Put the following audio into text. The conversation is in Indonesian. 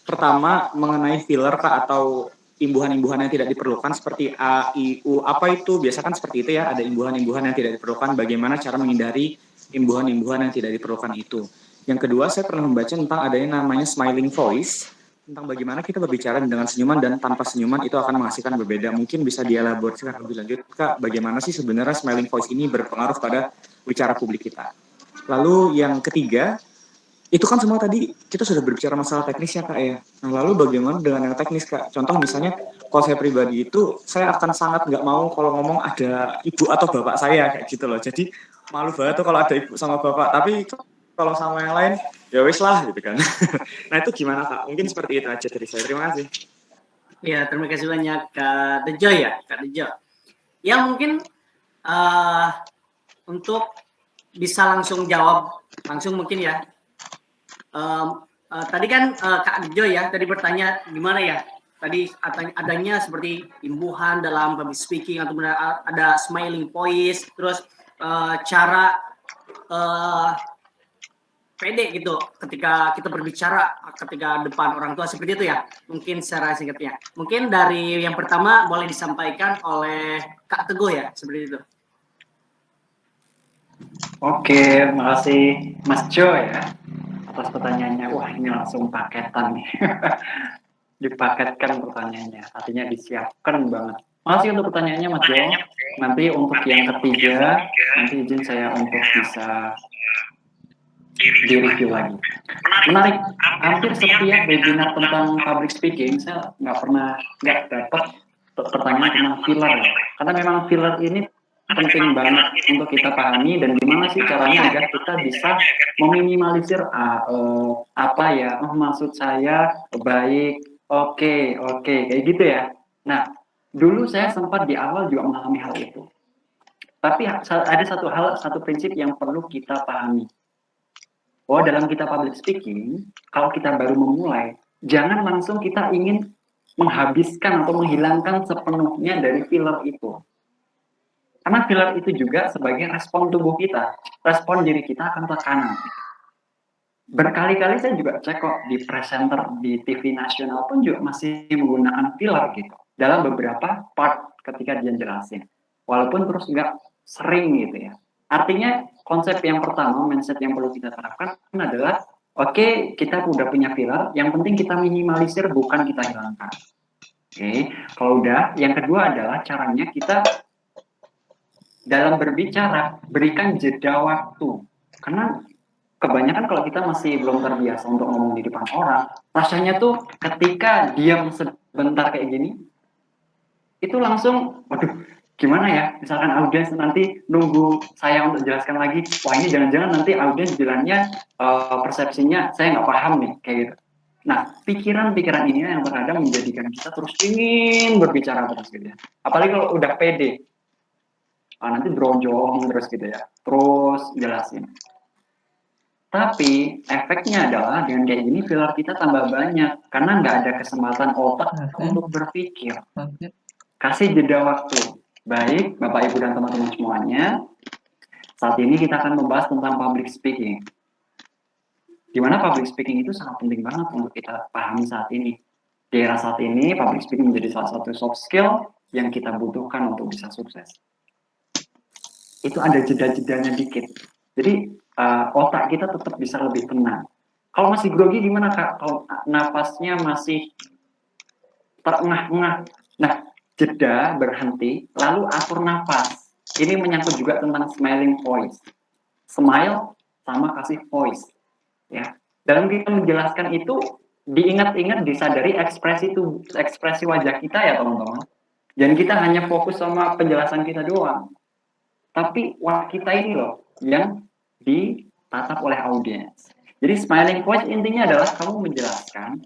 pertama mengenai filler Kak, atau imbuhan-imbuhan yang tidak diperlukan seperti A, I, U, apa itu? Biasa kan seperti itu ya, ada imbuhan-imbuhan yang tidak diperlukan, bagaimana cara menghindari imbuhan-imbuhan yang tidak diperlukan itu. Yang kedua, saya pernah membaca tentang adanya namanya smiling voice, tentang bagaimana kita berbicara dengan senyuman dan tanpa senyuman itu akan menghasilkan berbeda. Mungkin bisa dielaborasikan lebih lanjut, Kak, bagaimana sih sebenarnya smiling voice ini berpengaruh pada bicara publik kita. Lalu yang ketiga, itu kan semua tadi kita sudah berbicara masalah teknis ya Kak ya. Nah lalu bagaimana dengan yang teknis Kak? Contoh misalnya kalau saya pribadi itu saya akan sangat nggak mau kalau ngomong ada ibu atau bapak saya kayak gitu loh. Jadi malu banget tuh kalau ada ibu sama bapak. Tapi kalau sama yang lain ya wis lah gitu kan. Nah itu gimana Kak? Mungkin seperti itu aja dari saya. Terima kasih. Ya, terima kasih banyak Kak Dejo ya, Kak Dejo. Ya mungkin uh, untuk bisa langsung jawab langsung mungkin ya. Tadi kan Kak Dejo ya tadi bertanya gimana ya, tadi adanya seperti imbuhan dalam public speaking atau ada smiling voice, terus cara pede gitu ketika kita berbicara ketika depan orang tua seperti itu ya, mungkin secara singkatnya. Mungkin dari yang pertama boleh disampaikan oleh Kak Teguh ya, seperti itu. Oke, makasih Mas Jo ya atas pertanyaannya. Wah, ini langsung paketan nih. Dipaketkan pertanyaannya, artinya disiapkan banget. Makasih untuk pertanyaannya Mas Jo. Nanti untuk yang ketiga, nanti izin saya untuk bisa di-review lagi. Menarik, hampir setiap webinar tentang public speaking, saya nggak dapat pertanyaan tentang filler ya. Karena memang filler ini penting banget untuk kita pahami dan gimana sih caranya agar kita bisa meminimalisir apa ya, maksud saya baik, oke, kayak gitu ya. Nah, dulu saya sempat di awal juga mengalami hal itu. Tapi ada satu prinsip yang perlu kita pahami. Oh, dalam kita public speaking, kalau kita baru memulai, jangan langsung kita ingin menghabiskan atau menghilangkan sepenuhnya dari filler itu. Karena filler itu juga sebagai respon tubuh kita, respon diri kita akan tekanan. Berkali-kali saya juga cek kok di presenter di TV nasional pun juga masih menggunakan filler gitu dalam beberapa part ketika dia jelasin. Walaupun terus nggak sering gitu ya. Artinya konsep yang pertama, mindset yang perlu kita terapkan adalah oke, kita udah punya filler, yang penting kita minimalisir bukan kita hilangkan. Oke, kalau udah, yang kedua adalah caranya kita dalam berbicara berikan jeda waktu. Karena kebanyakan kalau kita masih belum terbiasa untuk ngomong di depan orang, rasanya tuh ketika diam sebentar kayak gini, itu langsung, waduh, gimana ya? Misalkan audiens nanti nunggu saya untuk jelaskan lagi, wah ini jangan-jangan nanti audiens bilangnya persepsinya saya nggak paham nih, kayak gitu. Nah, pikiran-pikiran ini yang terkadang menjadikan kita terus ingin berbicara terus gitu ya. Apalagi kalau udah pede, nanti bronjong terus gitu ya, terus jelasin. Tapi efeknya adalah dengan kayak gini filler kita tambah banyak karena nggak ada kesempatan otak untuk berpikir. Kasih jeda waktu. Baik, Bapak Ibu dan teman-teman semuanya, saat ini kita akan membahas tentang public speaking. Di mana public speaking itu sangat penting banget untuk kita pahami saat ini. Di era saat ini, public speaking menjadi salah satu soft skill yang kita butuhkan untuk bisa sukses. Itu ada jeda-jedanya dikit. Jadi otak kita tetap bisa lebih tenang. Kalau masih grogi gimana Kak? Kalau napasnya masih terengah-engah. Nah, jeda, berhenti, lalu atur napas. Ini menyangkut juga tentang smiling voice. Smile sama kasih voice. Ya. Dalam kita menjelaskan itu, diingat-ingat, disadari ekspresi wajah kita ya teman-teman. Dan kita hanya fokus sama penjelasan kita doang. Tapi wajah kita ini loh yang ditatap oleh audiens. Jadi smiling voice intinya adalah kamu menjelaskan